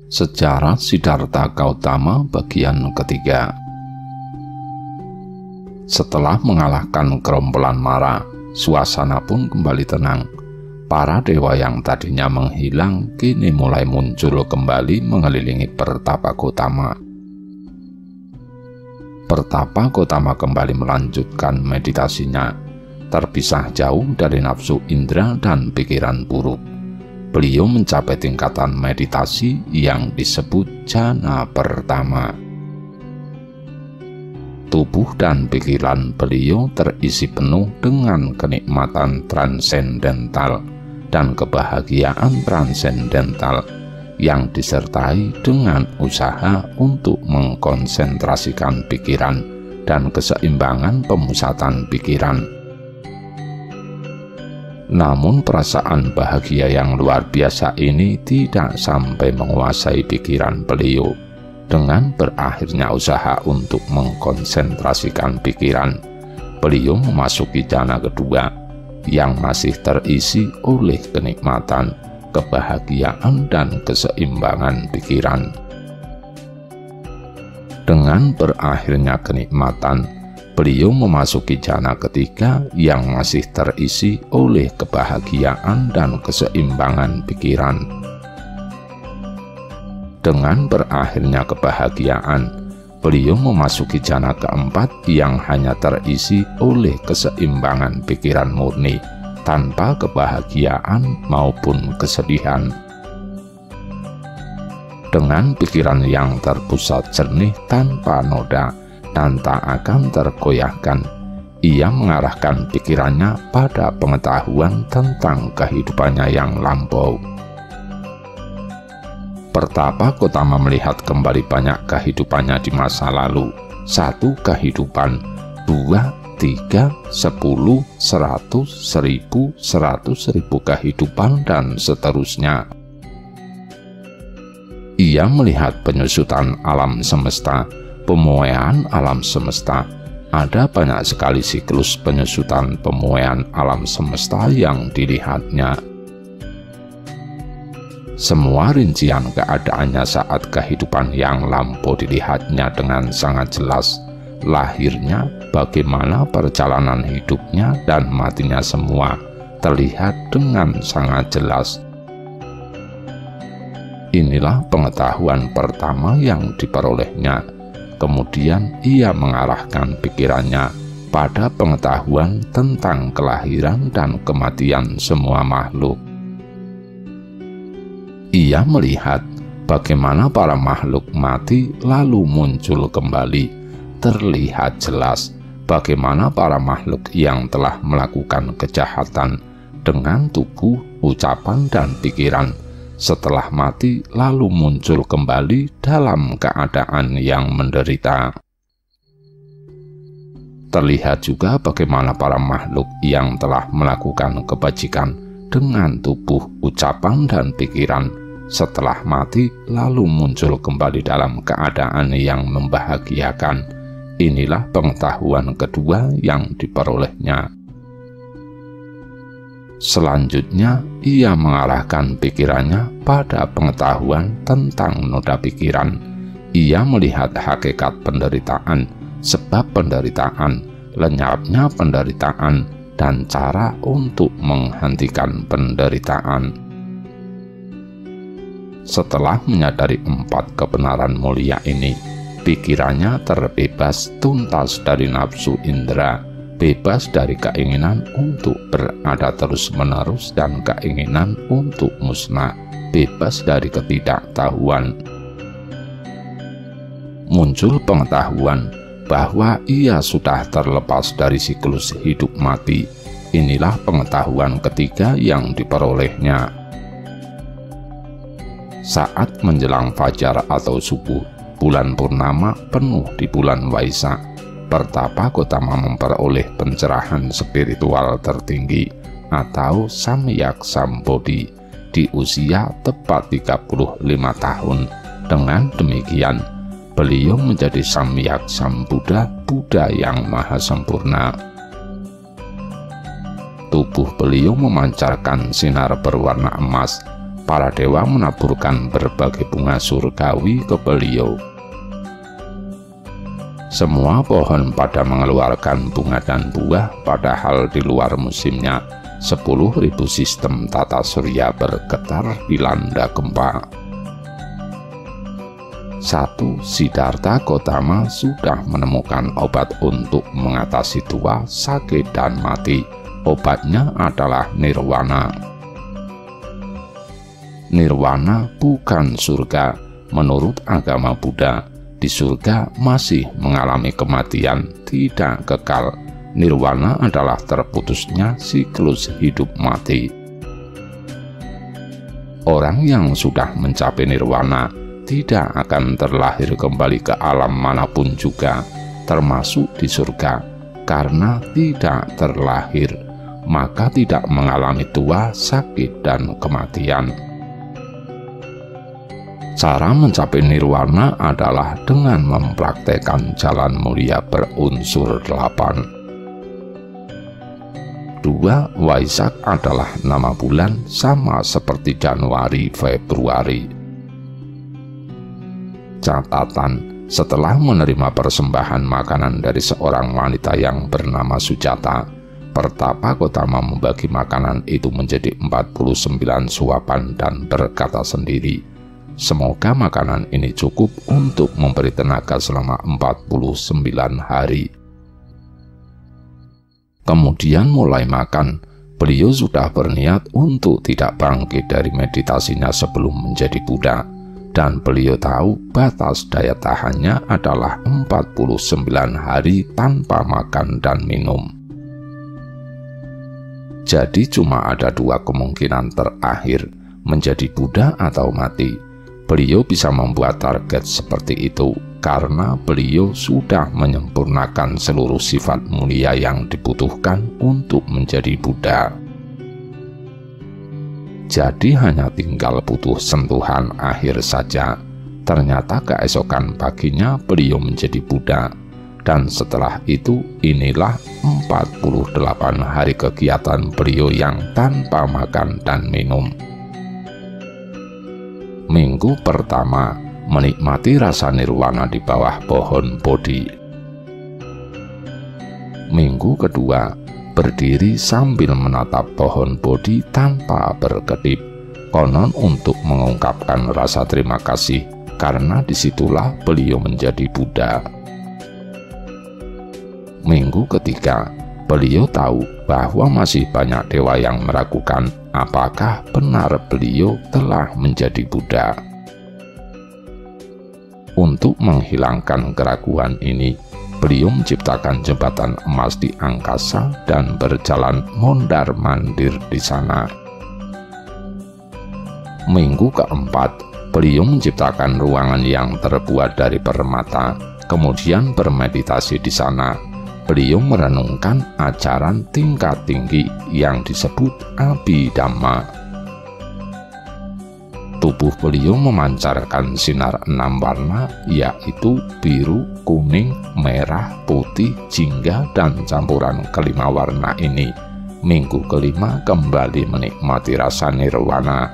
Sejarah Siddhartha Gautama bagian ketiga. Setelah mengalahkan gerombolan Mara, suasana pun kembali tenang. Para dewa yang tadinya menghilang kini mulai muncul kembali mengelilingi Pertapa Gautama. Pertapa Gautama kembali melanjutkan meditasinya, terpisah jauh dari nafsu indera dan pikiran buruk. Beliau mencapai tingkatan meditasi yang disebut jana pertama. Tubuh dan pikiran beliau terisi penuh dengan kenikmatan transendental dan kebahagiaan transendental yang disertai dengan usaha untuk mengkonsentrasikan pikiran dan keseimbangan pemusatan pikiran. Namun perasaan bahagia yang luar biasa ini tidak sampai menguasai pikiran beliau. Dengan berakhirnya usaha untuk mengkonsentrasikan pikiran, beliau memasuki jana kedua yang masih terisi oleh kenikmatan, kebahagiaan, dan keseimbangan pikiran. Dengan berakhirnya kenikmatan, beliau memasuki jana ketiga yang masih terisi oleh kebahagiaan dan keseimbangan pikiran. Dengan berakhirnya kebahagiaan, beliau memasuki jana keempat yang hanya terisi oleh keseimbangan pikiran murni, tanpa kebahagiaan maupun kesedihan. Dengan pikiran yang terpusat jernih tanpa noda dan tak akan tergoyahkan, ia mengarahkan pikirannya pada pengetahuan tentang kehidupannya yang lampau. Pertapa Gautama melihat kembali banyak kehidupannya di masa lalu, 1 kehidupan, 2, 3, 10, 100, 1000, 100.000 kehidupan, dan seterusnya. Ia melihat penyusutan alam semesta, pemuaian alam semesta. Ada banyak sekali siklus penyusutan pemuaian alam semesta yang dilihatnya. Semua rincian keadaannya saat kehidupan yang lampau dilihatnya dengan sangat jelas. Lahirnya, bagaimana perjalanan hidupnya, dan matinya semua terlihat dengan sangat jelas. Inilah pengetahuan pertama yang diperolehnya. Kemudian ia mengarahkan pikirannya pada pengetahuan tentang kelahiran dan kematian semua makhluk. Ia melihat bagaimana para makhluk mati lalu muncul kembali. Terlihat jelas bagaimana para makhluk yang telah melakukan kejahatan dengan tubuh, ucapan, dan pikiran setelah mati lalu muncul kembali dalam keadaan yang menderita. Terlihat juga bagaimana para makhluk yang telah melakukan kebajikan dengan tubuh, ucapan, dan pikiran setelah mati lalu muncul kembali dalam keadaan yang membahagiakan. Inilah pengetahuan kedua yang diperolehnya. Selanjutnya, ia mengarahkan pikirannya pada pengetahuan tentang noda pikiran. Ia melihat hakikat penderitaan, sebab penderitaan, lenyapnya penderitaan, dan cara untuk menghentikan penderitaan. Setelah menyadari 4 kebenaran mulia ini, pikirannya terbebas tuntas dari nafsu indera, bebas dari keinginan untuk berada terus-menerus dan keinginan untuk musnah, bebas dari ketidaktahuan. Muncul pengetahuan bahwa ia sudah terlepas dari siklus hidup mati. Inilah pengetahuan ketiga yang diperolehnya. Saat menjelang fajar atau subuh, bulan purnama penuh di bulan Waisak, Pertapa Gautama memperoleh pencerahan spiritual tertinggi atau Samyak Sambodhi di usia tepat 35 tahun. Dengan demikian, beliau menjadi Samyak Sambuddha, Buddha yang maha sempurna. Tubuh beliau memancarkan sinar berwarna emas, para dewa menaburkan berbagai bunga surgawi ke beliau. Semua pohon pada mengeluarkan bunga dan buah, padahal di luar musimnya 10.000 sistem tata surya bergetar dilanda gempa. 1. Siddhartha Gautama sudah menemukan obat untuk mengatasi tua, sakit, dan mati. Obatnya adalah nirwana. Nirwana bukan surga. Menurut agama Buddha, di surga masih mengalami kematian, tidak kekal. Nirwana adalah terputusnya siklus hidup mati. Orang yang sudah mencapai nirwana tidak akan terlahir kembali ke alam manapun juga, termasuk di surga, karena tidak terlahir, maka tidak mengalami tua, sakit, dan kematian. Cara mencapai nirwana adalah dengan mempraktekkan jalan mulia berunsur 8. 2. Waisak adalah nama bulan sama seperti Januari, Februari. Catatan, setelah menerima persembahan makanan dari seorang wanita yang bernama Sujata, Pertapa Gautama membagi makanan itu menjadi 49 suapan dan berkata sendiri, semoga makanan ini cukup untuk memberi tenaga selama 49 hari. Kemudian mulai makan. Beliau sudah berniat untuk tidak bangkit dari meditasinya sebelum menjadi Buddha, dan beliau tahu batas daya tahannya adalah 49 hari tanpa makan dan minum. Jadi cuma ada 2 kemungkinan terakhir, menjadi Buddha atau mati. Beliau bisa membuat target seperti itu karena beliau sudah menyempurnakan seluruh sifat mulia yang dibutuhkan untuk menjadi Buddha. Jadi hanya tinggal butuh sentuhan akhir saja. Ternyata keesokan paginya beliau menjadi Buddha, dan setelah itu inilah 48 hari kegiatan beliau yang tanpa makan dan minum. Minggu pertama, menikmati rasa nirwana di bawah pohon Bodhi. Minggu kedua, berdiri sambil menatap pohon Bodhi tanpa berkedip, konon untuk mengungkapkan rasa terima kasih, karena disitulah beliau menjadi Buddha. Minggu ketiga, beliau tahu bahwa masih banyak dewa yang meragukan apakah benar beliau telah menjadi Buddha. Untuk menghilangkan keraguan ini, beliau menciptakan jembatan emas di angkasa dan berjalan mondar-mandir di sana. Minggu keempat, beliau menciptakan ruangan yang terbuat dari permata, kemudian bermeditasi di sana. Beliau merenungkan ajaran tingkat tinggi yang disebut Abhidhamma. Tubuh beliau memancarkan sinar 6 warna, yaitu biru, kuning, merah, putih, jingga, dan campuran kelima warna ini. Minggu kelima kembali menikmati rasa nirwana.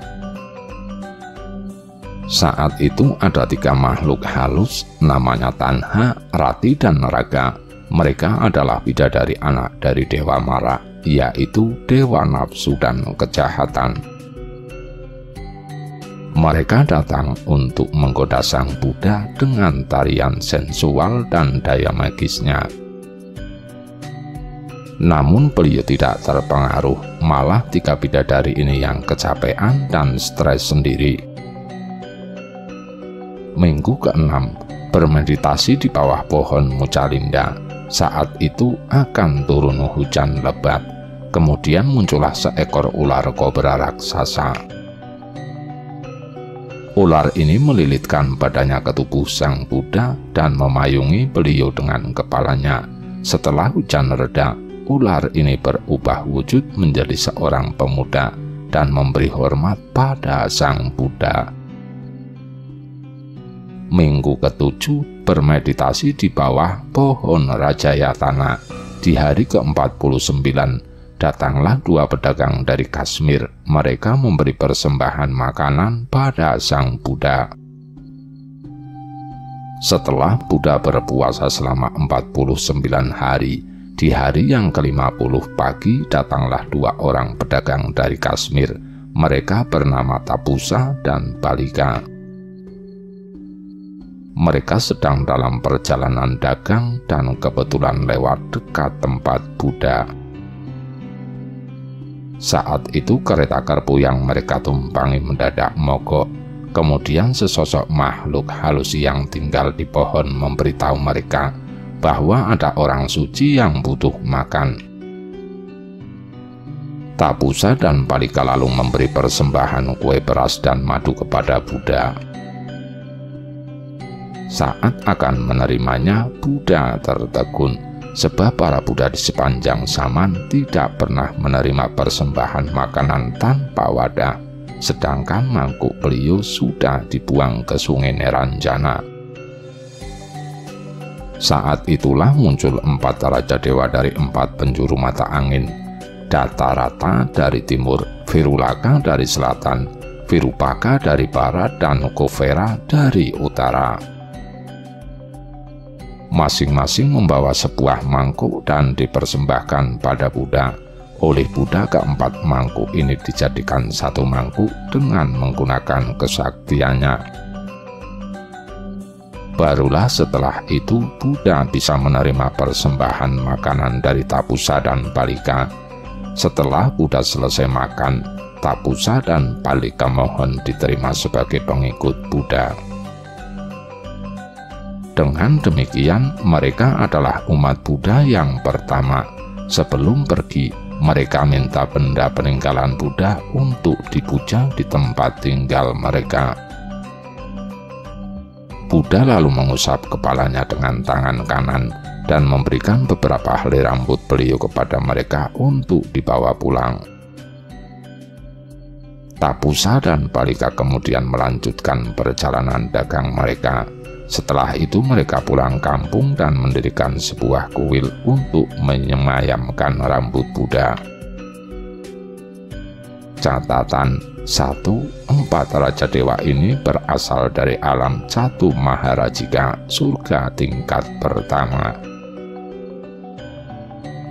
Saat itu ada 3 makhluk halus, namanya Tanha, Rati, dan Raga. Mereka adalah bidadari anak dari Dewa Mara, yaitu Dewa Nafsu dan Kejahatan. Mereka datang untuk menggoda Sang Buddha dengan tarian sensual dan daya magisnya. Namun beliau tidak terpengaruh, malah 3 bidadari ini yang kecapean dan stres sendiri. Minggu keenam, bermeditasi di bawah pohon Mucalinda. Saat itu akan turun hujan lebat. Kemudian muncullah seekor ular kobra raksasa. Ular ini melilitkan badannya ke tubuh Sang Buddha dan memayungi beliau dengan kepalanya. Setelah hujan reda, ular ini berubah wujud menjadi seorang pemuda dan memberi hormat pada Sang Buddha. Minggu ketujuh, bermeditasi di bawah pohon Rajayatana. Di hari ke-49, datanglah dua pedagang dari Kashmir. Mereka memberi persembahan makanan pada Sang Buddha. Setelah Buddha berpuasa selama 49 hari, di hari yang ke-50 pagi datanglah dua orang pedagang dari Kashmir. Mereka bernama Tapusa dan Balika. Mereka sedang dalam perjalanan dagang dan kebetulan lewat dekat tempat Buddha. Saat itu kereta kerpu yang mereka tumpangi mendadak mogok. Kemudian sesosok makhluk halus yang tinggal di pohon memberitahu mereka bahwa ada orang suci yang butuh makan. Tapusa dan Balika lalu memberi persembahan kue beras dan madu kepada Buddha. Saat akan menerimanya, Buddha tertegun, sebab para Buddha di sepanjang zaman tidak pernah menerima persembahan makanan tanpa wadah, sedangkan mangkuk beliau sudah dibuang ke Sungai Neranjana. Saat itulah muncul 4 raja dewa dari 4 penjuru mata angin, Datarata dari timur, Virulaka dari selatan, Virupaka dari barat, dan Kuvera dari utara. Masing-masing membawa sebuah mangkuk dan dipersembahkan pada Buddha. Oleh Buddha, keempat mangkuk ini dijadikan satu mangkuk dengan menggunakan kesaktiannya. Barulah setelah itu Buddha bisa menerima persembahan makanan dari Tapusa dan Balika. Setelah Buddha selesai makan, Tapusa dan Balika mohon diterima sebagai pengikut Buddha. Dengan demikian, mereka adalah umat Buddha yang pertama. Sebelum pergi, mereka minta benda peninggalan Buddha untuk dipuja di tempat tinggal mereka. Buddha lalu mengusap kepalanya dengan tangan kanan dan memberikan beberapa helai rambut beliau kepada mereka untuk dibawa pulang. Tapusa dan Balika kemudian melanjutkan perjalanan dagang mereka. Setelah itu mereka pulang kampung dan mendirikan sebuah kuil untuk menyemayamkan rambut Buddha. Catatan 1. 4 raja dewa ini berasal dari alam Catu Maharajika, surga tingkat pertama.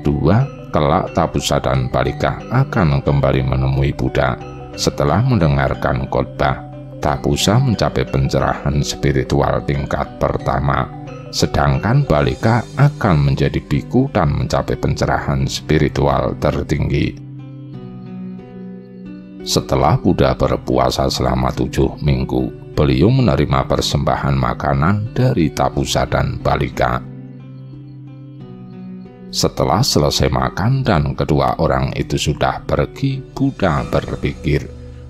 2. Kelak Tapusa dan Balika akan kembali menemui Buddha. Setelah mendengarkan khotbah, Tapusa mencapai pencerahan spiritual tingkat pertama, sedangkan Balika akan menjadi biku dan mencapai pencerahan spiritual tertinggi. Setelah Buddha berpuasa selama 7 minggu, beliau menerima persembahan makanan dari Tapusa dan Balika. Setelah selesai makan dan kedua orang itu sudah pergi, Buddha berpikir,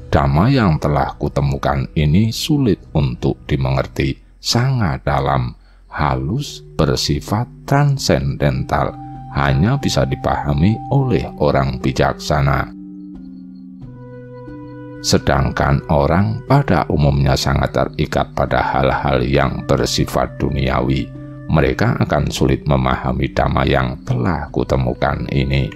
Dhamma yang telah kutemukan ini sulit untuk dimengerti, sangat dalam, halus, bersifat transendental, hanya bisa dipahami oleh orang bijaksana. Sedangkan orang pada umumnya sangat terikat pada hal-hal yang bersifat duniawi, mereka akan sulit memahami Dhamma yang telah kutemukan ini.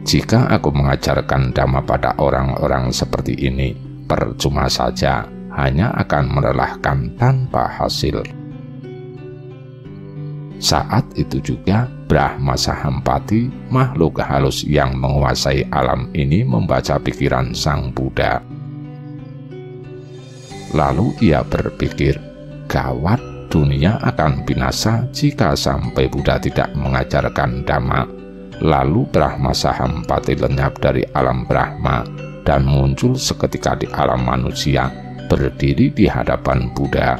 Jika aku mengajarkan Dhamma pada orang-orang seperti ini, percuma saja, hanya akan melelahkan tanpa hasil. Saat itu juga, Brahma Sahampati, makhluk halus yang menguasai alam ini, membaca pikiran Sang Buddha. Lalu ia berpikir, gawat, dunia akan binasa jika sampai Buddha tidak mengajarkan Dhamma. Lalu Brahma Sahampati lenyap dari alam Brahma dan muncul seketika di alam manusia, berdiri di hadapan Buddha.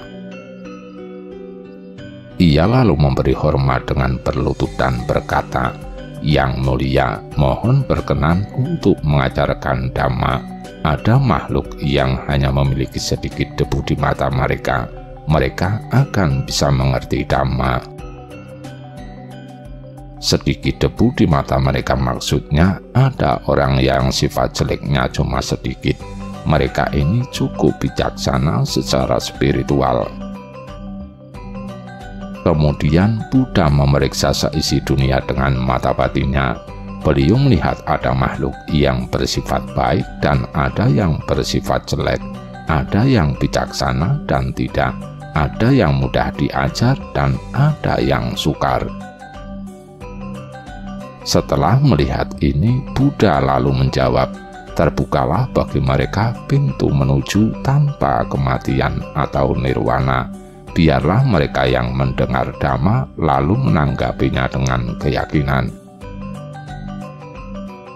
Ia lalu memberi hormat dengan berlutut dan berkata, "Yang mulia, mohon berkenan untuk mengajarkan Dhamma. Ada makhluk yang hanya memiliki sedikit debu di mata mereka. Mereka akan bisa mengerti Dhamma." Sedikit debu di mata mereka maksudnya ada orang yang sifat jeleknya cuma sedikit. Mereka ini cukup bijaksana secara spiritual. Kemudian Buddha memeriksa seisi dunia dengan mata batinnya. Beliau melihat ada makhluk yang bersifat baik dan ada yang bersifat jelek, ada yang bijaksana dan tidak, ada yang mudah diajar dan ada yang sukar. Setelah melihat ini, Buddha lalu menjawab, "Terbukalah bagi mereka pintu menuju tanpa kematian atau nirwana. Biarlah mereka yang mendengar Dhamma lalu menanggapinya dengan keyakinan."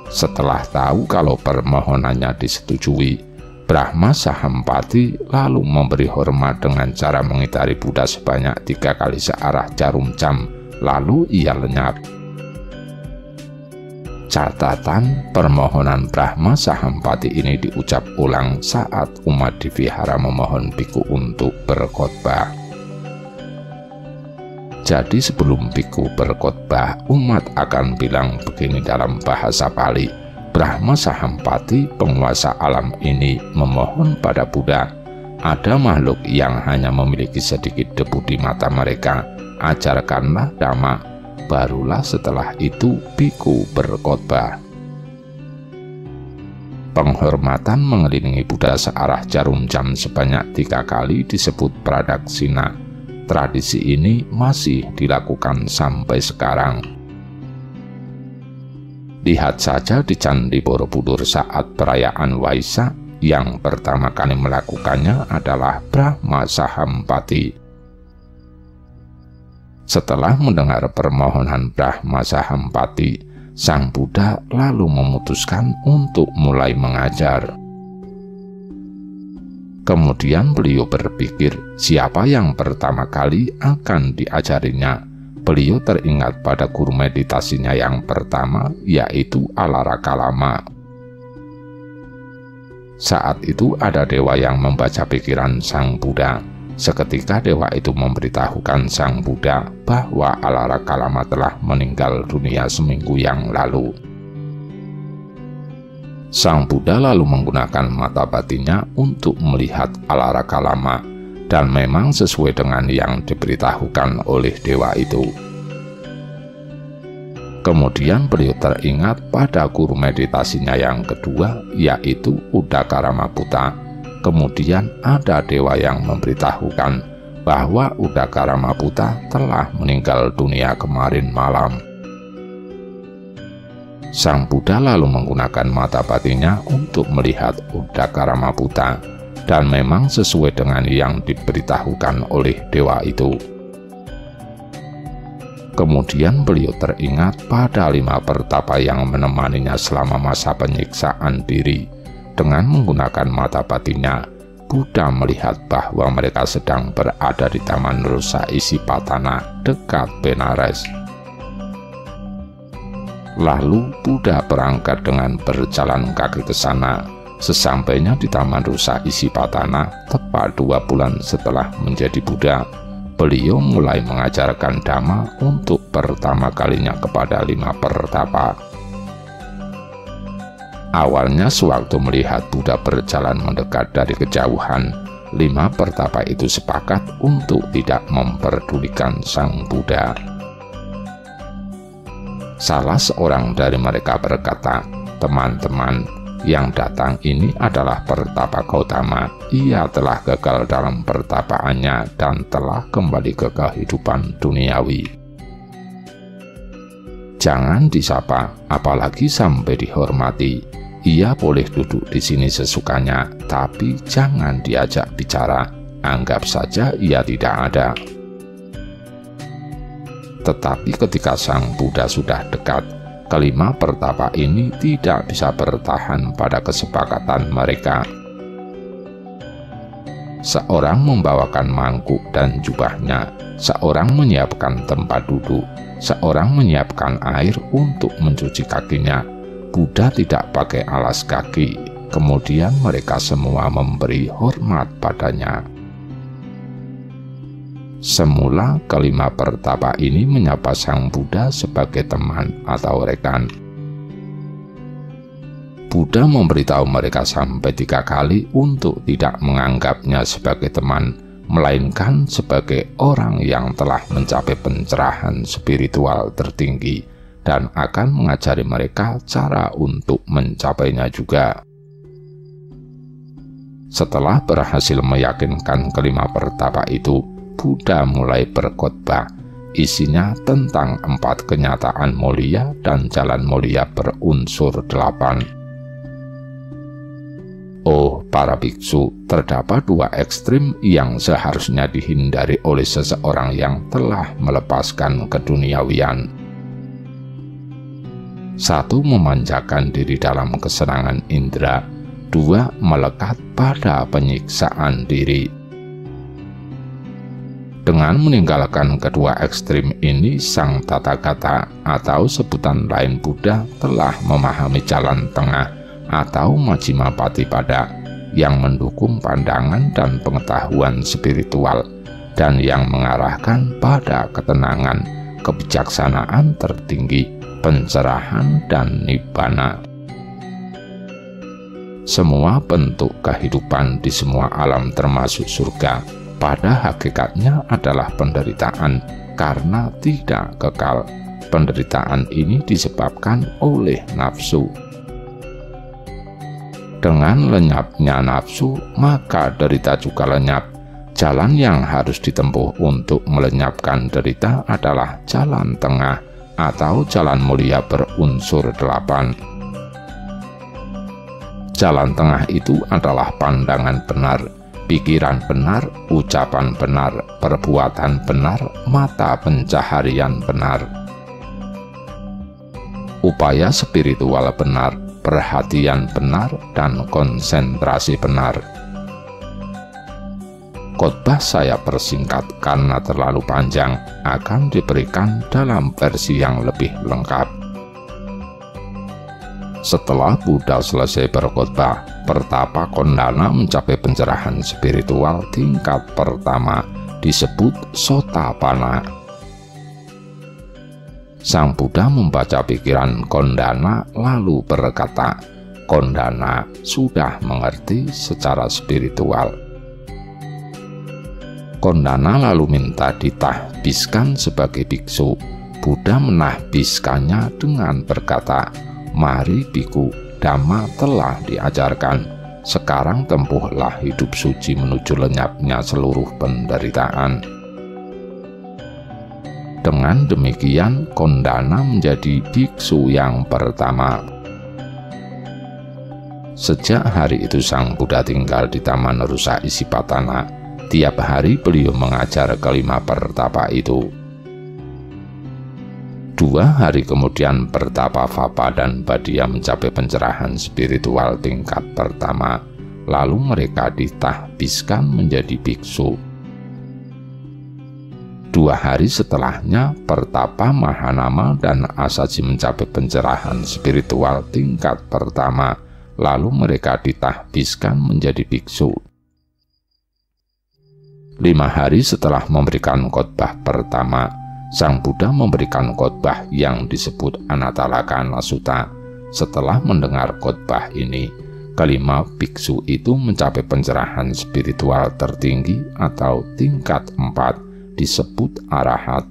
Setelah tahu kalau permohonannya disetujui, Brahma Sahampati lalu memberi hormat dengan cara mengitari Buddha sebanyak 3 kali searah jarum jam, lalu ia lenyap. Catatan, permohonan Brahma Sahampati ini diucap ulang saat umat di vihara memohon biku untuk berkhotbah. Jadi sebelum biku berkhotbah, umat akan bilang begini dalam bahasa Pali, "Brahma Sahampati, penguasa alam ini, memohon pada Buddha. Ada makhluk yang hanya memiliki sedikit debu di mata mereka. Ajarkanlah Dhamma. Barulah setelah itu biku berkhotbah." Penghormatan mengelilingi Buddha searah jarum jam sebanyak 3 kali disebut pradaksina. Tradisi ini masih dilakukan sampai sekarang. Lihat saja di Candi Borobudur saat perayaan Waisak, yang pertama kali melakukannya adalah Brahma Sahampati. Setelah mendengar permohonan Brahma Sahampati, Sang Buddha lalu memutuskan untuk mulai mengajar. Kemudian beliau berpikir siapa yang pertama kali akan diajarinya. Beliau teringat pada guru meditasinya yang pertama, yaitu Alarakalama. Saat itu ada dewa yang membaca pikiran Sang Buddha. Seketika dewa itu memberitahukan Sang Buddha bahwa Alarakalama telah meninggal dunia seminggu yang lalu. Sang Buddha lalu menggunakan mata batinnya untuk melihat Alarakalama, dan memang sesuai dengan yang diberitahukan oleh dewa itu. Kemudian beliau teringat pada guru meditasinya yang kedua, yaitu Uddakaramaputa. Kemudian ada dewa yang memberitahukan bahwa Uddakaramaputa telah meninggal dunia kemarin malam. Sang Buddha lalu menggunakan mata batinnya untuk melihat Uddakaramaputa, dan memang sesuai dengan yang diberitahukan oleh dewa itu. Kemudian beliau teringat pada 5 pertapa yang menemaninya selama masa penyiksaan diri. Dengan menggunakan mata batinnya, Buddha melihat bahwa mereka sedang berada di Taman Rusa Isipatana dekat Benares. Lalu Buddha berangkat dengan berjalan kaki ke sana. Sesampainya di Taman Rusa Isipatana, tepat 2 bulan setelah menjadi Buddha, beliau mulai mengajarkan Dhamma untuk pertama kalinya kepada 5 pertapa. Awalnya sewaktu melihat Buddha berjalan mendekat dari kejauhan, 5 pertapa itu sepakat untuk tidak memperdulikan Sang Buddha. Salah seorang dari mereka berkata, "Teman-teman, yang datang ini adalah Pertapa Gautama. Ia telah gagal dalam pertapaannya dan telah kembali ke kehidupan duniawi. Jangan disapa, apalagi sampai dihormati. Ia boleh duduk di sini sesukanya, tapi jangan diajak bicara. Anggap saja ia tidak ada." Tetapi ketika Sang Buddha sudah dekat, kelima pertapa ini tidak bisa bertahan pada kesepakatan mereka. Seorang membawakan mangkuk dan jubahnya, seorang menyiapkan tempat duduk, seorang menyiapkan air untuk mencuci kakinya. Buddha tidak pakai alas kaki. Kemudian mereka semua memberi hormat padanya. Semula kelima pertapa ini menyapa Sang Buddha sebagai teman atau rekan. Buddha memberitahu mereka sampai 3 kali untuk tidak menganggapnya sebagai teman, melainkan sebagai orang yang telah mencapai pencerahan spiritual tertinggi dan akan mengajari mereka cara untuk mencapainya juga. Setelah berhasil meyakinkan kelima pertapa itu, Buddha mulai berkhotbah. Isinya tentang 4 kenyataan mulia dan jalan mulia berunsur 8. Oh para biksu, terdapat 2 ekstrim yang seharusnya dihindari oleh seseorang yang telah melepaskan keduniawian. 1. Memanjakan diri dalam kesenangan indera. 2. Melekat pada penyiksaan diri. Dengan meninggalkan kedua ekstrim ini, Sang Tathagata atau sebutan lain Buddha telah memahami jalan tengah atau Majjhima Patipada yang mendukung pandangan dan pengetahuan spiritual dan yang mengarahkan pada ketenangan, kebijaksanaan tertinggi, pencerahan, dan nibbana. Semua bentuk kehidupan di semua alam termasuk surga pada hakikatnya adalah penderitaan karena tidak kekal. Penderitaan ini disebabkan oleh nafsu. Dengan lenyapnya nafsu, maka derita juga lenyap. Jalan yang harus ditempuh untuk melenyapkan derita adalah jalan tengah atau jalan mulia berunsur 8. Jalan tengah itu adalah pandangan benar, pikiran benar, ucapan benar, perbuatan benar, mata pencaharian benar, upaya spiritual benar, perhatian benar, dan konsentrasi benar. Khotbah saya persingkat karena terlalu panjang, akan diberikan dalam versi yang lebih lengkap. Setelah Buddha selesai berkhotbah, pertapa Kondana mencapai pencerahan spiritual tingkat pertama, disebut Sotapanna. Sang Buddha membaca pikiran Kondana lalu berkata, Kondana sudah mengerti secara spiritual. Kondana lalu minta ditahbiskan sebagai biksu. Buddha menahbiskannya dengan berkata, mari biku, Dhamma telah diajarkan. Sekarang tempuhlah hidup suci menuju lenyapnya seluruh penderitaan. Dengan demikian, Kondana menjadi biksu yang pertama. Sejak hari itu Sang Buddha tinggal di Taman Rusa Isipatana. Tiap hari beliau mengajar kelima pertapa itu. 2 hari kemudian pertapa Vapa dan Badia mencapai pencerahan spiritual tingkat pertama, lalu mereka ditahbiskan menjadi biksu. 2 hari setelahnya pertapa Mahanama dan Asaji mencapai pencerahan spiritual tingkat pertama, lalu mereka ditahbiskan menjadi biksu. 5 hari setelah memberikan khotbah pertama, Sang Buddha memberikan khotbah yang disebut Anatalakana Sutta. Setelah mendengar khotbah ini, kelima biksu itu mencapai pencerahan spiritual tertinggi atau tingkat 4, disebut arahat.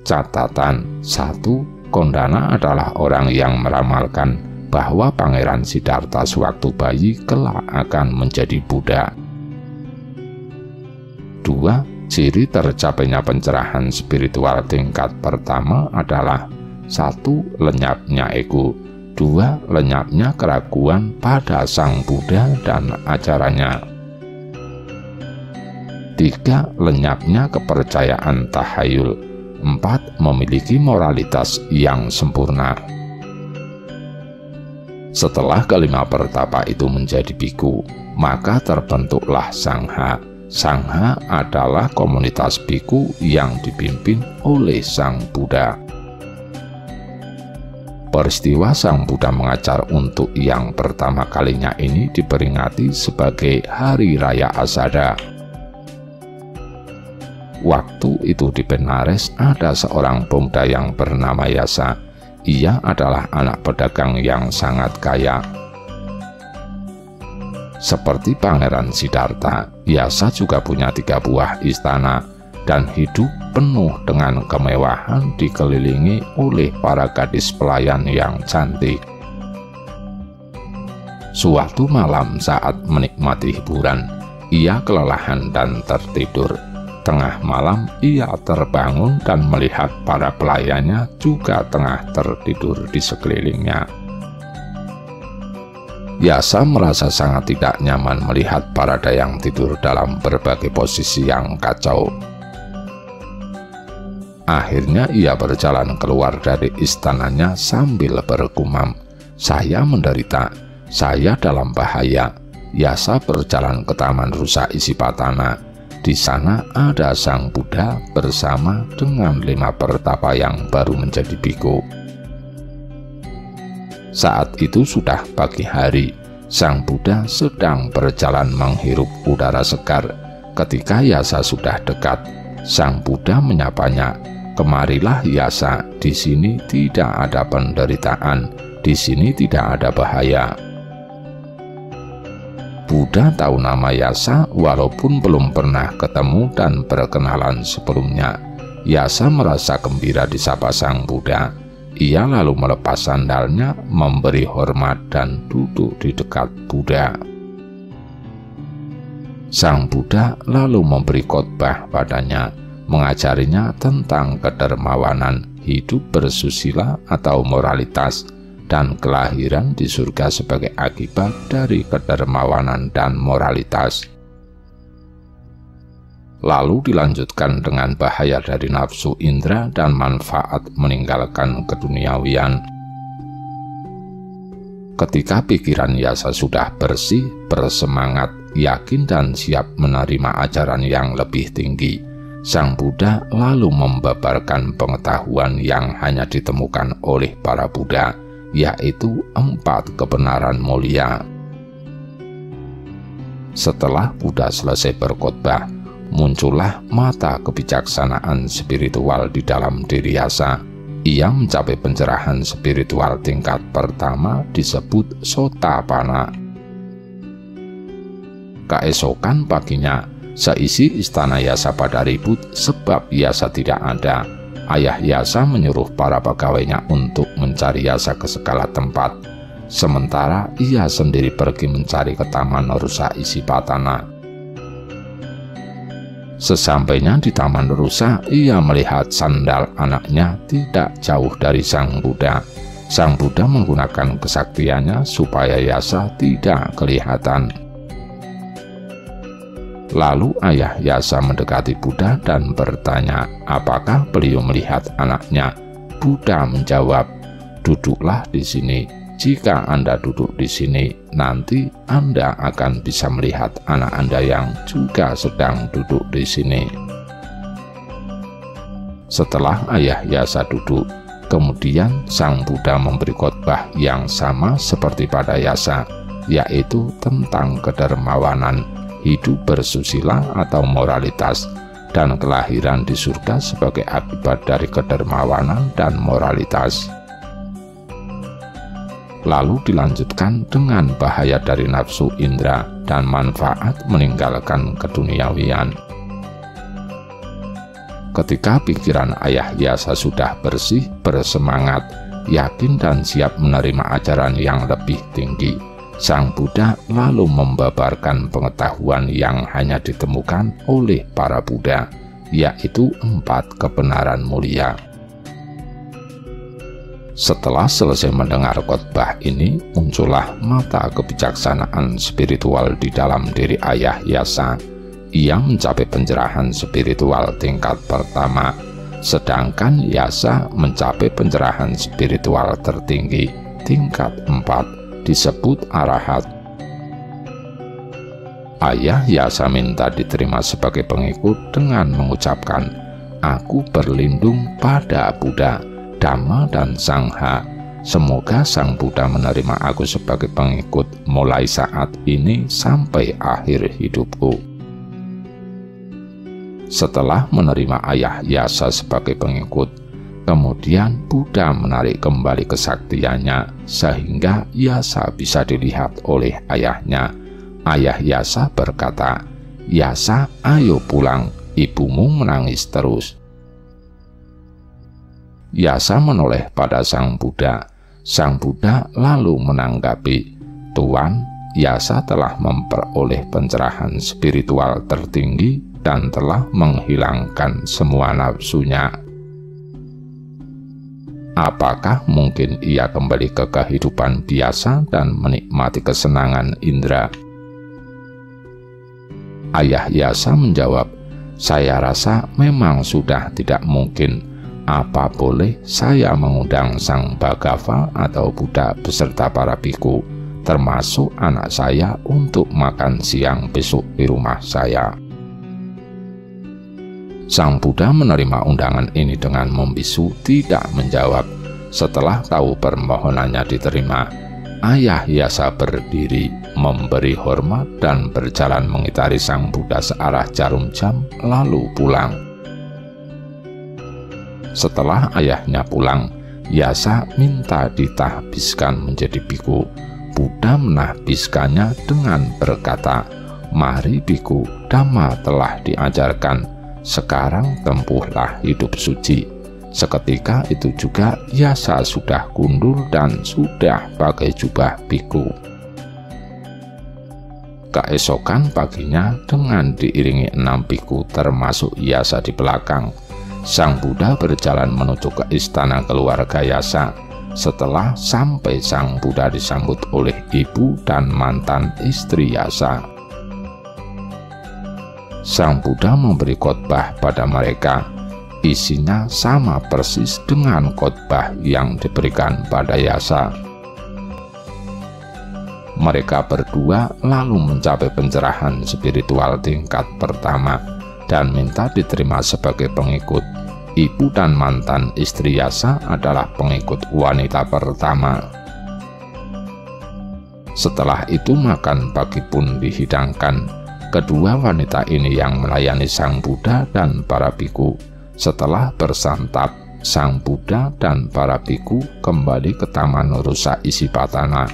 Catatan: 1. Kondana adalah orang yang meramalkan bahwa Pangeran Siddhartha sewaktu bayi kelak akan menjadi Buddha. 2. Ciri tercapainya pencerahan spiritual tingkat pertama adalah 1. Lenyapnya ego, 2. Lenyapnya keraguan pada Sang Buddha dan ajarannya, 3. Lenyapnya kepercayaan tahayul, 4. Memiliki moralitas yang sempurna. Setelah kelima pertapa itu menjadi biku, maka terbentuklah Sangha. Sangha adalah komunitas biku yang dipimpin oleh Sang Buddha. Peristiwa Sang Buddha mengajar untuk yang pertama kalinya ini diperingati sebagai Hari Raya Asada. Waktu itu di Benares ada seorang pemuda yang bernama Yasa. Ia adalah anak pedagang yang sangat kaya. Seperti Pangeran Siddhartha, Yasa juga punya 3 buah istana dan hidup penuh dengan kemewahan dikelilingi oleh para gadis pelayan yang cantik. Suatu malam saat menikmati hiburan, ia kelelahan dan tertidur. Tengah malam ia terbangun dan melihat para pelayannya juga tengah tertidur di sekelilingnya. Yasa merasa sangat tidak nyaman melihat para dayang tidur dalam berbagai posisi yang kacau. Akhirnya ia berjalan keluar dari istananya sambil bergumam, "Saya menderita, saya dalam bahaya." Yasa berjalan ke Taman Rusa Isipatana. Di sana ada Sang Buddha bersama dengan 5 pertapa yang baru menjadi biku. Saat itu sudah pagi hari. Sang Buddha sedang berjalan menghirup udara segar. Ketika Yasa sudah dekat, Sang Buddha menyapanya, "Kemarilah Yasa, di sini tidak ada penderitaan, di sini tidak ada bahaya." Buddha tahu nama Yasa walaupun belum pernah ketemu dan berkenalan sebelumnya. Yasa merasa gembira disapa Sang Buddha. Ia lalu melepas sandalnya, memberi hormat dan duduk di dekat Buddha. Sang Buddha lalu memberi khotbah padanya, mengajarinya tentang kedermawanan, hidup bersusila atau moralitas, dan kelahiran di surga sebagai akibat dari kedermawanan dan moralitas. Lalu dilanjutkan dengan bahaya dari nafsu indera dan manfaat meninggalkan keduniawian. Ketika pikiran Yasa sudah bersih, bersemangat, yakin dan siap menerima ajaran yang lebih tinggi, Sang Buddha lalu membabarkan pengetahuan yang hanya ditemukan oleh para Buddha, yaitu 4 kebenaran mulia. Setelah Buddha selesai berkhotbah, muncullah mata kebijaksanaan spiritual di dalam diri Yasa. Ia mencapai pencerahan spiritual tingkat pertama disebut Sotapanna. Keesokan paginya, seisi istana Yasa pada ribut sebab Yasa tidak ada. Ayah Yasa menyuruh para pegawainya untuk mencari Yasa ke segala tempat. Sementara ia sendiri pergi mencari ke Taman Rusa Isipatana. Sesampainya di Taman Rusa, ia melihat sandal anaknya tidak jauh dari Sang Buddha. Sang Buddha menggunakan kesaktiannya supaya Yasa tidak kelihatan. Lalu ayah Yasa mendekati Buddha dan bertanya, apakah beliau melihat anaknya? Buddha menjawab, "Duduklah di sini. Jika Anda duduk di sini, nanti Anda akan bisa melihat anak Anda yang juga sedang duduk di sini." Setelah ayah Yasa duduk, kemudian Sang Buddha memberi khotbah yang sama seperti pada Yasa, yaitu tentang kedermawanan, hidup bersusila atau moralitas, dan kelahiran di surga sebagai akibat dari kedermawanan dan moralitas. Lalu dilanjutkan dengan bahaya dari nafsu indera dan manfaat meninggalkan keduniawian. Ketika pikiran ayah Yasa sudah bersih, bersemangat, yakin dan siap menerima ajaran yang lebih tinggi, Sang Buddha lalu membabarkan pengetahuan yang hanya ditemukan oleh para Buddha, yaitu 4 kebenaran mulia. Setelah selesai mendengar khotbah ini, muncullah mata kebijaksanaan spiritual di dalam diri ayah Yasa. Ia mencapai pencerahan spiritual tingkat pertama, sedangkan Yasa mencapai pencerahan spiritual tertinggi tingkat 4, disebut arahat. Ayah Yasa minta diterima sebagai pengikut dengan mengucapkan, "Aku berlindung pada Buddha, Dhamma dan Sangha. Semoga Sang Buddha menerima aku sebagai pengikut mulai saat ini sampai akhir hidupku." Setelah menerima ayah Yasa sebagai pengikut, kemudian Buddha menarik kembali kesaktiannya sehingga Yasa bisa dilihat oleh ayahnya. Ayah Yasa berkata, "Yasa, ayo pulang, ibumu menangis terus." Yasa menoleh pada Sang Buddha. Sang Buddha lalu menanggapi, "Tuan, Yasa telah memperoleh pencerahan spiritual tertinggi dan telah menghilangkan semua nafsunya. Apakah mungkin ia kembali ke kehidupan biasa dan menikmati kesenangan indera?" Ayah Yasa menjawab, "Saya rasa memang sudah tidak mungkin. Apa boleh saya mengundang Sang Bhagava atau Buddha beserta para biku, termasuk anak saya, untuk makan siang besok di rumah saya?" Sang Buddha menerima undangan ini dengan membisu, tidak menjawab. Setelah tahu permohonannya diterima, Ayah Yasa berdiri, memberi hormat dan berjalan mengitari Sang Buddha searah jarum jam, lalu pulang. Setelah ayahnya pulang, Yasa minta ditahbiskan menjadi biku. Buddha menahbiskannya dengan berkata, "Mari biku, Dhamma telah diajarkan, sekarang tempuhlah hidup suci." Seketika itu juga Yasa sudah gundul dan sudah pakai jubah biku. Keesokan paginya, dengan diiringi 6 biku termasuk Yasa di belakang, Sang Buddha berjalan menuju ke istana keluarga Yasa. Setelah sampai, Sang Buddha disambut oleh ibu dan mantan istri Yasa. Sang Buddha memberi khotbah pada mereka. Isinya sama persis dengan khotbah yang diberikan pada Yasa. Mereka berdua lalu mencapai pencerahan spiritual tingkat pertama dan minta diterima sebagai pengikut. Ibu dan mantan istri Yasa adalah pengikut wanita pertama. Setelah itu makan pagi pun dihidangkan. Kedua wanita ini yang melayani Sang Buddha dan para biku. Setelah bersantap, Sang Buddha dan para biku kembali ke Taman Rusa Isipatana.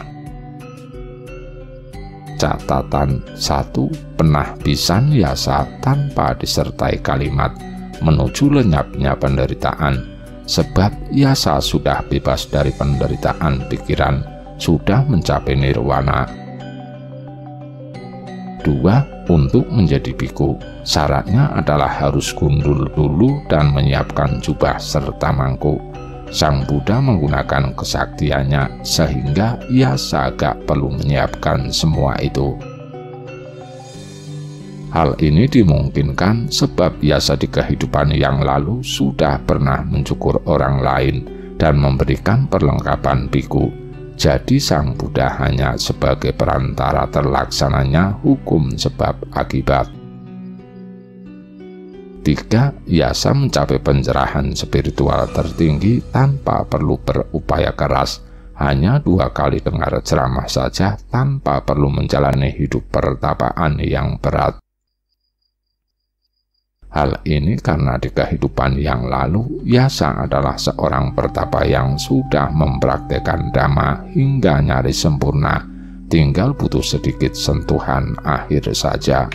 Catatan 1. Penahbisan Yasa tanpa disertai kalimat menuju lenyapnya penderitaan, sebab Yasa sudah bebas dari penderitaan pikiran, sudah mencapai nirwana. 2. Untuk menjadi biku, syaratnya adalah harus gundul dulu dan menyiapkan jubah serta mangkuk. Sang Buddha menggunakan kesaktiannya sehingga Yasa gak perlu menyiapkan semua itu. Hal ini dimungkinkan sebab Yasa di kehidupan yang lalu sudah pernah mencukur orang lain dan memberikan perlengkapan biku. Jadi Sang Buddha hanya sebagai perantara terlaksananya hukum sebab akibat. 3. Yasa mencapai pencerahan spiritual tertinggi tanpa perlu berupaya keras, hanya 2 kali dengar ceramah saja tanpa perlu menjalani hidup pertapaan yang berat. Hal ini karena di kehidupan yang lalu, Yasa adalah seorang pertapa yang sudah mempraktekkan Dhamma hingga nyaris sempurna, tinggal butuh sedikit sentuhan akhir saja.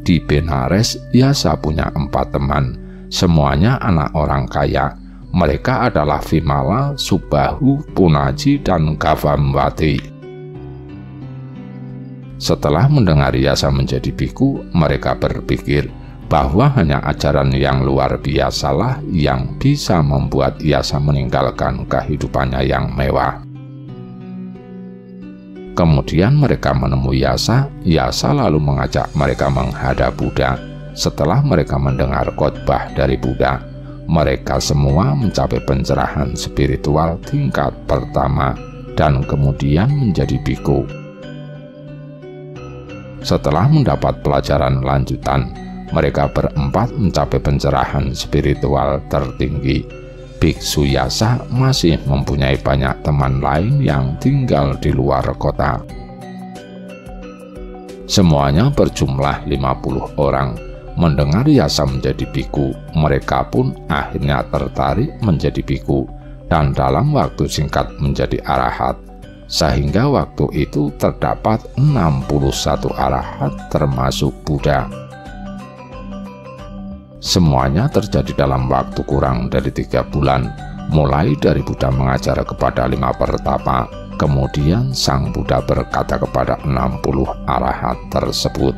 Di Benares, Yasa punya 4 teman, semuanya anak orang kaya. Mereka adalah Vimala, Subahu, Punaji, dan Gavamwati. Setelah mendengar Yasa menjadi biku, mereka berpikir bahwa hanya ajaran yang luar biasalah yang bisa membuat Yasa meninggalkan kehidupannya yang mewah. Kemudian mereka menemui Yasa. Yasa lalu mengajak mereka menghadap Buddha. Setelah mereka mendengar khotbah dari Buddha, mereka semua mencapai pencerahan spiritual tingkat pertama dan kemudian menjadi biku. Setelah mendapat pelajaran lanjutan, mereka berempat mencapai pencerahan spiritual tertinggi. Biksu Yasa masih mempunyai banyak teman lain yang tinggal di luar kota. Semuanya berjumlah 50 orang. Mendengar Yasa menjadi biku, mereka pun akhirnya tertarik menjadi biku dan dalam waktu singkat menjadi arahat. sehingga waktu itu terdapat 61 arahat termasuk Buddha. Semuanya terjadi dalam waktu kurang dari 3 bulan, mulai dari Buddha mengajar kepada 5 pertapa, kemudian Sang Buddha berkata kepada 60 arahat tersebut,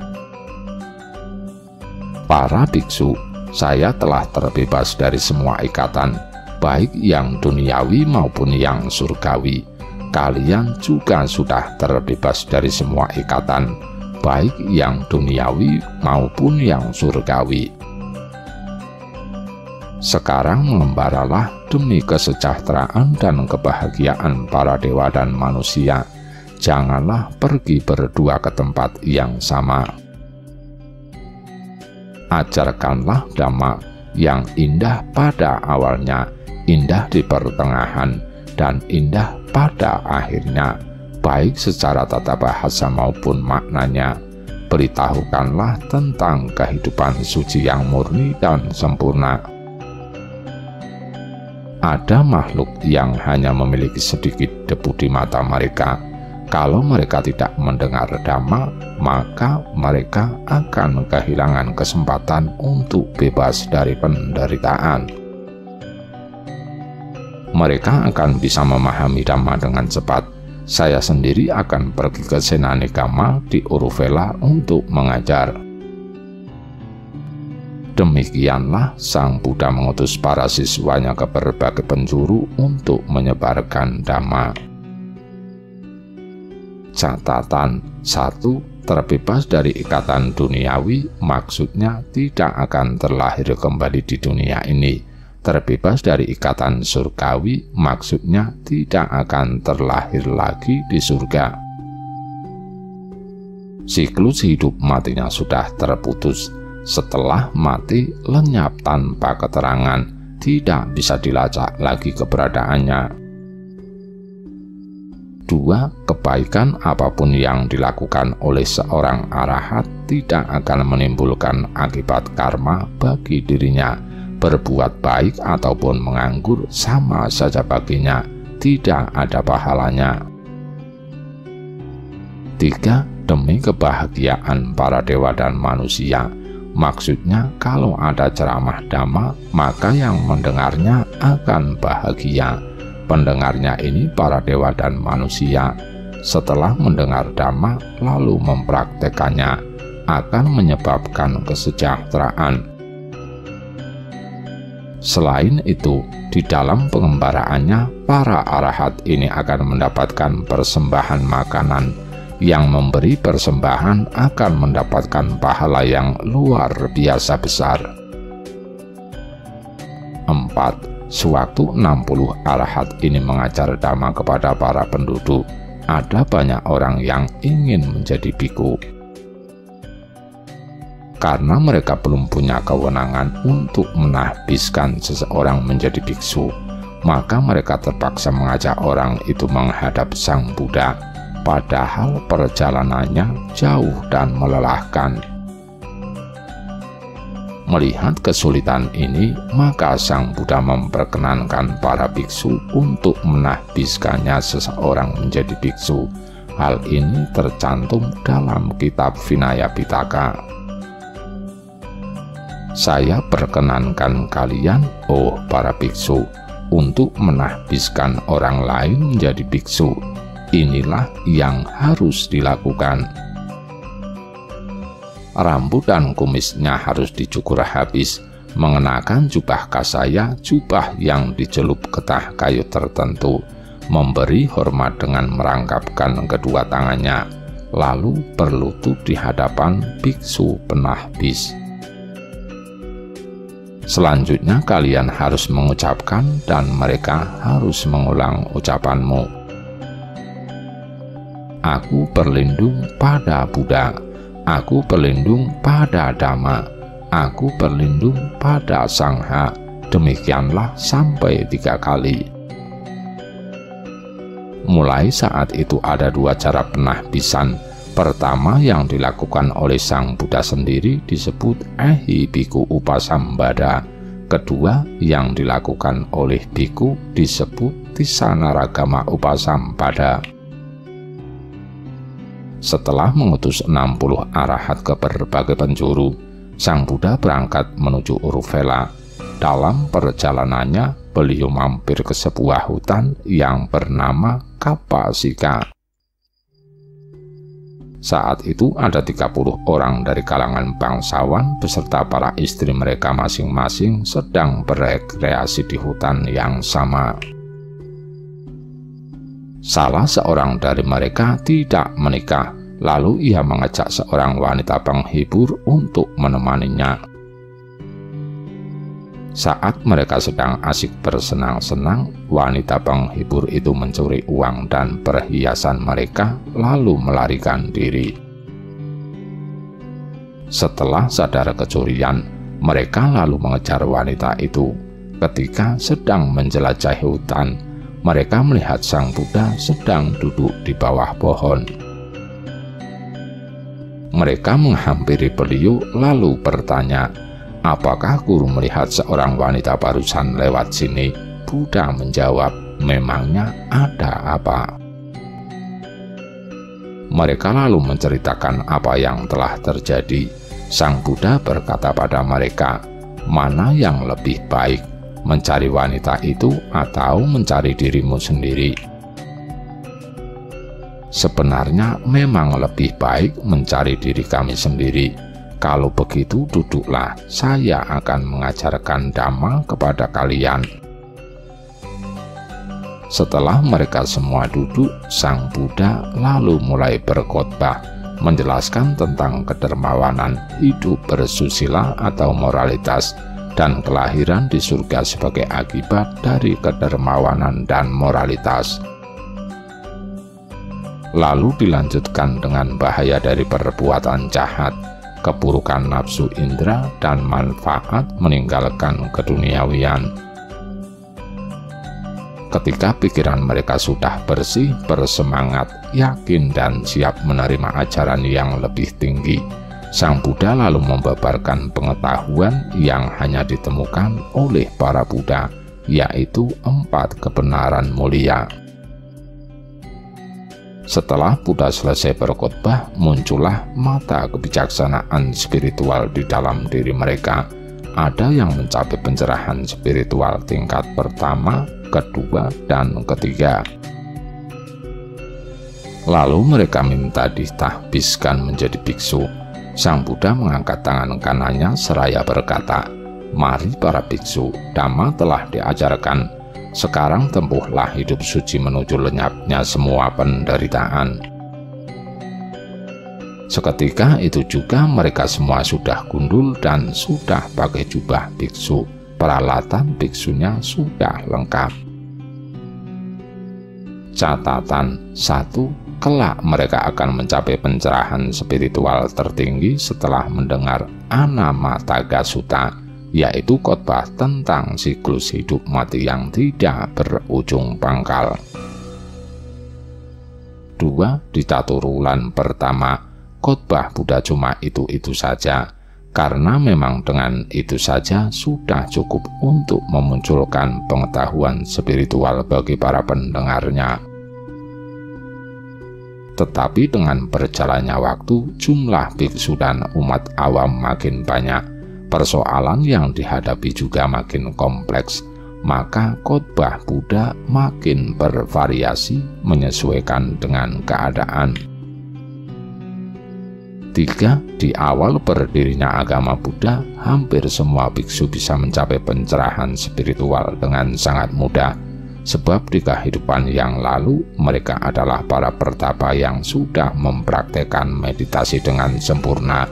"Para biksu, saya telah terbebas dari semua ikatan, baik yang duniawi maupun yang surgawi. Kalian juga sudah terbebas dari semua ikatan, baik yang duniawi maupun yang surgawi. Sekarang mengembaralah demi kesejahteraan dan kebahagiaan para dewa dan manusia. Janganlah pergi berdua ke tempat yang sama. Ajarkanlah Dhamma yang indah pada awalnya, indah di pertengahan, dan indah pada akhirnya, baik secara tata bahasa maupun maknanya. Beritahukanlah tentang kehidupan suci yang murni dan sempurna. Ada makhluk yang hanya memiliki sedikit debu di mata mereka. Kalau mereka tidak mendengar Dhamma, maka mereka akan kehilangan kesempatan untuk bebas dari penderitaan. Mereka akan bisa memahami Dhamma dengan cepat. Saya sendiri akan pergi ke Senanegama di Uruvela untuk mengajar." Demikianlah Sang Buddha mengutus para siswanya ke berbagai penjuru untuk menyebarkan Dhamma. Catatan 1. Terbebas dari ikatan duniawi maksudnya tidak akan terlahir kembali di dunia ini. Terbebas dari ikatan surgawi maksudnya tidak akan terlahir lagi di surga. Siklus hidup matinya sudah terputus. Setelah mati lenyap tanpa keterangan, tidak bisa dilacak lagi keberadaannya. 2. Kebaikan apapun yang dilakukan oleh seorang arahat tidak akan menimbulkan akibat karma bagi dirinya. Berbuat baik ataupun menganggur sama saja baginya, tidak ada pahalanya. 3. Demi kebahagiaan para dewa dan manusia. Maksudnya, kalau ada ceramah Dhamma, maka yang mendengarnya akan bahagia. Pendengarnya ini para dewa dan manusia. Setelah mendengar Dhamma, lalu mempraktekannya, akan menyebabkan kesejahteraan. Selain itu, di dalam pengembaraannya, para arahat ini akan mendapatkan persembahan makanan. Yang memberi persembahan akan mendapatkan pahala yang luar biasa besar. 4. Sewaktu 60 arahat ini mengajar Dhamma kepada para penduduk, ada banyak orang yang ingin menjadi biku. Karena mereka belum punya kewenangan untuk menahbiskan seseorang menjadi biksu, maka mereka terpaksa mengajak orang itu menghadap Sang Buddha. Padahal perjalanannya jauh dan melelahkan. Melihat kesulitan ini, maka Sang Buddha memperkenankan para biksu untuk menahbiskannya seseorang menjadi biksu. Hal ini tercantum dalam kitab Vinaya Pitaka. Saya perkenankan kalian, oh para biksu, untuk menahbiskan orang lain menjadi biksu. Inilah yang harus dilakukan. Rambut dan kumisnya harus dicukur habis, mengenakan jubah kasaya, jubah yang dicelup getah kayu tertentu, memberi hormat dengan merangkapkan kedua tangannya, lalu berlutut di hadapan biksu penahbis. Selanjutnya kalian harus mengucapkan dan mereka harus mengulang ucapanmu. Aku berlindung pada Buddha, aku berlindung pada Dhamma, aku berlindung pada Sangha. Demikianlah sampai 3 kali. Mulai saat itu ada 2 cara penahbisan. Pertama yang dilakukan oleh Sang Buddha sendiri disebut Ehi Biku Upasambada. Kedua yang dilakukan oleh biku disebut Tisanaragama Upasampada. Setelah mengutus 60 arahat ke berbagai penjuru, Sang Buddha berangkat menuju Uruvela. Dalam perjalanannya, beliau mampir ke sebuah hutan yang bernama Kapasika. Saat itu ada 30 orang dari kalangan bangsawan beserta para istri mereka masing-masing sedang berekreasi di hutan yang sama. Salah seorang dari mereka tidak menikah, lalu ia mengajak seorang wanita penghibur untuk menemaninya. Saat mereka sedang asik bersenang-senang, wanita penghibur itu mencuri uang dan perhiasan mereka, lalu melarikan diri. Setelah sadar kecurian, mereka lalu mengejar wanita itu. Ketika sedang menjelajahi hutan, mereka melihat Sang Buddha sedang duduk di bawah pohon. Mereka menghampiri beliau lalu bertanya, "Apakah guru melihat seorang wanita barusan lewat sini?" Buddha menjawab, "Memangnya ada apa?" Mereka lalu menceritakan apa yang telah terjadi. Sang Buddha berkata pada mereka, "Mana yang lebih baik, mencari wanita itu atau mencari dirimu sendiri?" "Sebenarnya memang lebih baik mencari diri kami sendiri. Kalau begitu duduklah, saya akan mengajarkan Dhamma kepada kalian." Setelah mereka semua duduk, Sang Buddha lalu mulai berkhotbah, menjelaskan tentang kedermawanan, hidup bersusila atau moralitas, dan kelahiran di surga sebagai akibat dari kedermawanan dan moralitas. Lalu dilanjutkan dengan bahaya dari perbuatan jahat, keburukan nafsu indera, dan manfaat meninggalkan keduniawian. Ketika pikiran mereka sudah bersih, bersemangat, yakin, dan siap menerima ajaran yang lebih tinggi, Sang Buddha lalu membabarkan pengetahuan yang hanya ditemukan oleh para Buddha, yaitu 4 kebenaran mulia. Setelah Buddha selesai berkhotbah, muncullah mata kebijaksanaan spiritual di dalam diri mereka. Ada yang mencapai pencerahan spiritual tingkat pertama, kedua, dan ketiga. Lalu mereka minta ditahbiskan menjadi biksu. Sang Buddha mengangkat tangan kanannya seraya berkata, "Mari para biksu, Dhamma telah diajarkan. Sekarang tempuhlah hidup suci menuju lenyapnya semua penderitaan." Seketika itu juga mereka semua sudah gundul dan sudah pakai jubah biksu. Peralatan biksunya sudah lengkap. Catatan 1. Kelak mereka akan mencapai pencerahan spiritual tertinggi setelah mendengar Anamata Sutta, yaitu khotbah tentang siklus hidup mati yang tidak berujung pangkal. 2. Di caturulan pertama, khotbah Buddha cuma itu-itu saja, karena memang dengan itu saja sudah cukup untuk memunculkan pengetahuan spiritual bagi para pendengarnya. Tetapi dengan berjalannya waktu, jumlah biksu dan umat awam makin banyak. Persoalan yang dihadapi juga makin kompleks, maka khotbah Buddha makin bervariasi menyesuaikan dengan keadaan. 3. Di awal berdirinya agama Buddha, hampir semua biksu bisa mencapai pencerahan spiritual dengan sangat mudah, sebab di kehidupan yang lalu mereka adalah para pertapa yang sudah mempraktekkan meditasi dengan sempurna.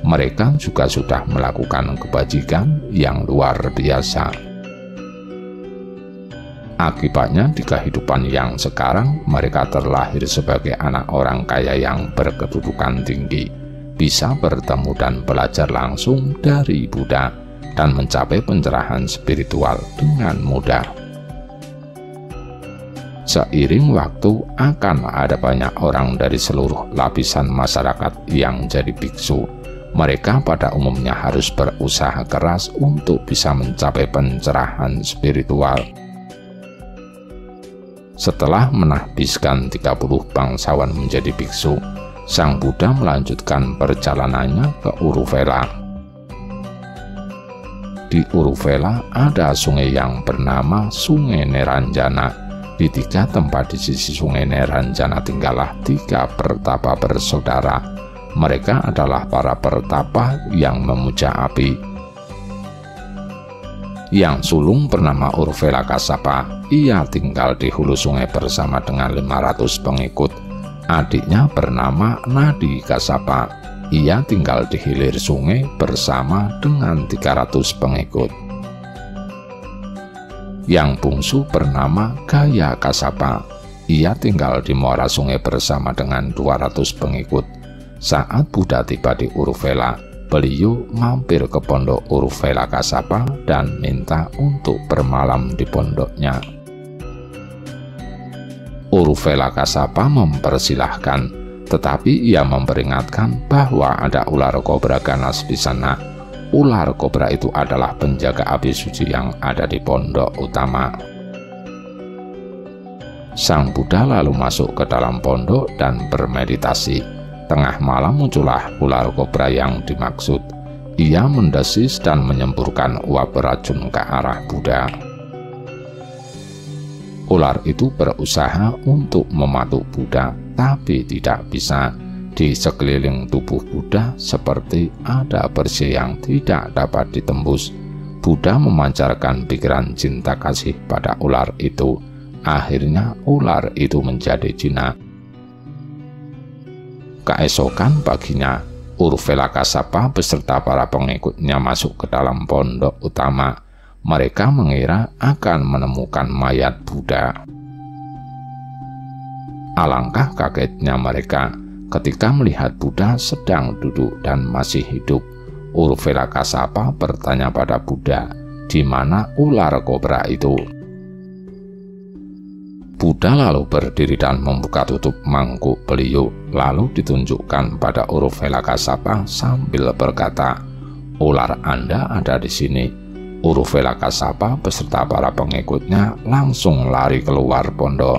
Mereka juga sudah melakukan kebajikan yang luar biasa. Akibatnya di kehidupan yang sekarang mereka terlahir sebagai anak orang kaya yang berkedudukan tinggi, bisa bertemu dan belajar langsung dari Buddha, dan mencapai pencerahan spiritual dengan mudah. Seiring waktu akan ada banyak orang dari seluruh lapisan masyarakat yang jadi biksu. Mereka pada umumnya harus berusaha keras untuk bisa mencapai pencerahan spiritual. Setelah menahbiskan 30 bangsawan menjadi biksu, Sang Buddha melanjutkan perjalanannya ke Uruvela. Di Uruvela ada sungai yang bernama Sungai Neranjana. Di 3 tempat di sisi Sungai Neranjana tinggallah 3 pertapa bersaudara. Mereka adalah para pertapa yang memuja api. Yang sulung bernama Uruvela Kasapa. Ia tinggal di hulu sungai bersama dengan 500 pengikut. Adiknya bernama Nadi Kasapa. Ia tinggal di hilir sungai bersama dengan 300 pengikut. Yang bungsu bernama Gaya Kasapa. Ia tinggal di muara sungai bersama dengan 200 pengikut. Saat Buddha tiba di Uruvela, beliau mampir ke pondok Uruvela Kasapa dan minta untuk bermalam di pondoknya. Uruvela Kasapa mempersilahkan, tetapi ia memperingatkan bahwa ada ular kobra ganas di sana. Ular kobra itu adalah penjaga api suci yang ada di pondok utama. Sang Buddha lalu masuk ke dalam pondok dan bermeditasi. Tengah malam muncullah ular kobra yang dimaksud. Ia mendesis dan menyemburkan uap beracun ke arah Buddha. Ular itu berusaha untuk mematuk Buddha, tapi tidak bisa. Di sekeliling tubuh Buddha seperti ada bersih yang tidak dapat ditembus. Buddha memancarkan pikiran cinta kasih pada ular itu. Akhirnya ular itu menjadi jinak. Keesokan paginya, Uruvela Kasapa beserta para pengikutnya masuk ke dalam pondok utama. Mereka mengira akan menemukan mayat Buddha. Alangkah kagetnya mereka ketika melihat Buddha sedang duduk dan masih hidup. Uruvela Kasapa bertanya pada Buddha, "Di mana ular kobra itu?" Buddha lalu berdiri dan membuka tutup mangkuk beliau, lalu ditunjukkan pada Uruvela Kasapa sambil berkata, "Ular Anda ada di sini." Uruvela Kasapa beserta para pengikutnya langsung lari keluar pondok.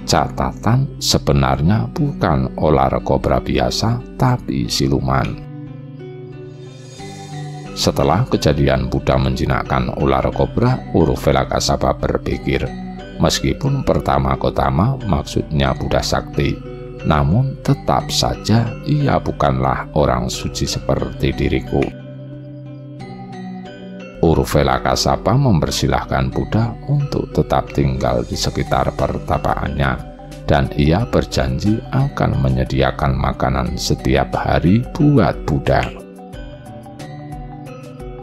Catatan, sebenarnya bukan ular kobra biasa, tapi siluman. Setelah kejadian Buddha menjinakkan ular kobra, Uruvela Kasapa berpikir, meskipun pertama-tama maksudnya Buddha Sakti, namun tetap saja ia bukanlah orang suci seperti diriku. Uruvela Kasapa mempersilahkan Buddha untuk tetap tinggal di sekitar pertapaannya, dan ia berjanji akan menyediakan makanan setiap hari buat Buddha.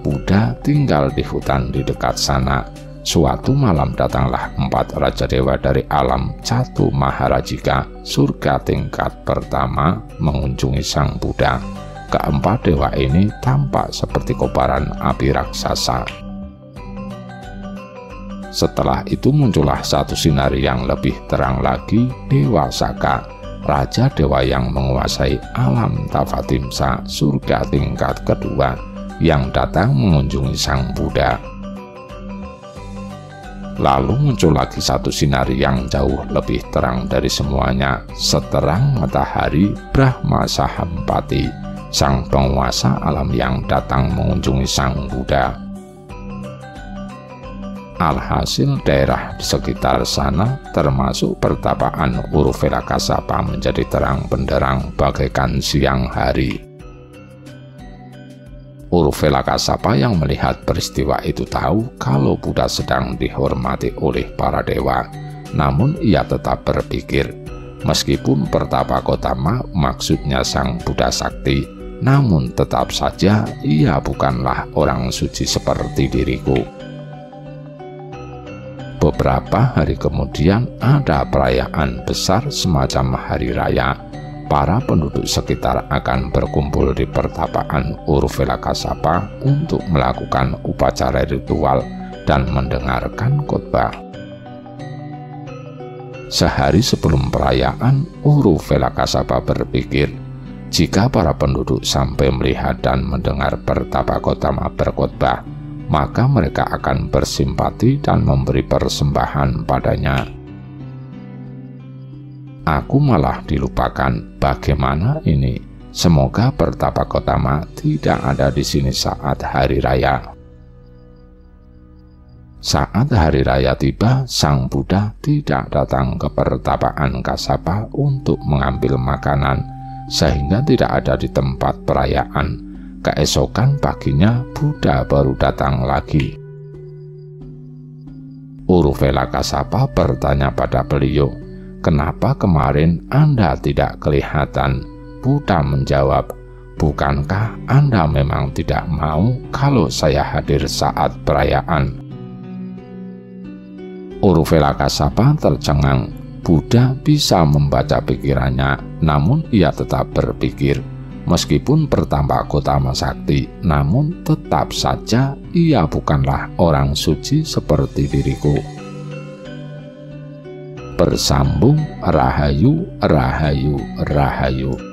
Buddha tinggal di hutan di dekat sana. Suatu malam datanglah 4 raja dewa dari alam Catu Maharajika, surga tingkat pertama, mengunjungi Sang Buddha. Keempat dewa ini tampak seperti kobaran api raksasa. Setelah itu muncullah satu sinar yang lebih terang lagi, Dewa Saka, raja dewa yang menguasai alam Tavatimsa, surga tingkat kedua, yang datang mengunjungi Sang Buddha. Lalu muncul lagi satu sinar yang jauh lebih terang dari semuanya, seterang matahari, Brahma Sahampati, sang penguasa alam yang datang mengunjungi Sang Buddha. Alhasil daerah di sekitar sana termasuk pertapaan Uruvela Kasapa menjadi terang benderang bagaikan siang hari. Uruvela Kasapa yang melihat peristiwa itu tahu kalau Buddha sedang dihormati oleh para dewa, namun ia tetap berpikir, meskipun pertapa Gotama maksudnya Sang Buddha Sakti, namun tetap saja ia bukanlah orang suci seperti diriku. Beberapa hari kemudian ada perayaan besar semacam hari raya. Para penduduk sekitar akan berkumpul di pertapaan Uruvela Kasapa untuk melakukan upacara ritual dan mendengarkan khotbah. Sehari sebelum perayaan, Uruvela Kasapa berpikir, jika para penduduk sampai melihat dan mendengar pertapa Gotama berkhotbah, maka mereka akan bersimpati dan memberi persembahan padanya. Aku malah dilupakan. Bagaimana ini? Semoga Pertapa Gotama tidak ada di sini saat hari raya. Saat hari raya tiba, Sang Buddha tidak datang ke pertapaan Kassapa untuk mengambil makanan, sehingga tidak ada di tempat perayaan. Keesokan paginya, Buddha baru datang lagi. Uruvela Kassapa bertanya pada beliau, "Kenapa kemarin Anda tidak kelihatan?" Buddha menjawab, "Bukankah Anda memang tidak mau kalau saya hadir saat perayaan?" Uruvela Kassapa tercengang. Buddha bisa membaca pikirannya, namun ia tetap berpikir, meskipun Pertapa Gotama sakti, namun tetap saja ia bukanlah orang suci seperti diriku. Bersambung Rahayu, Rahayu, Rahayu.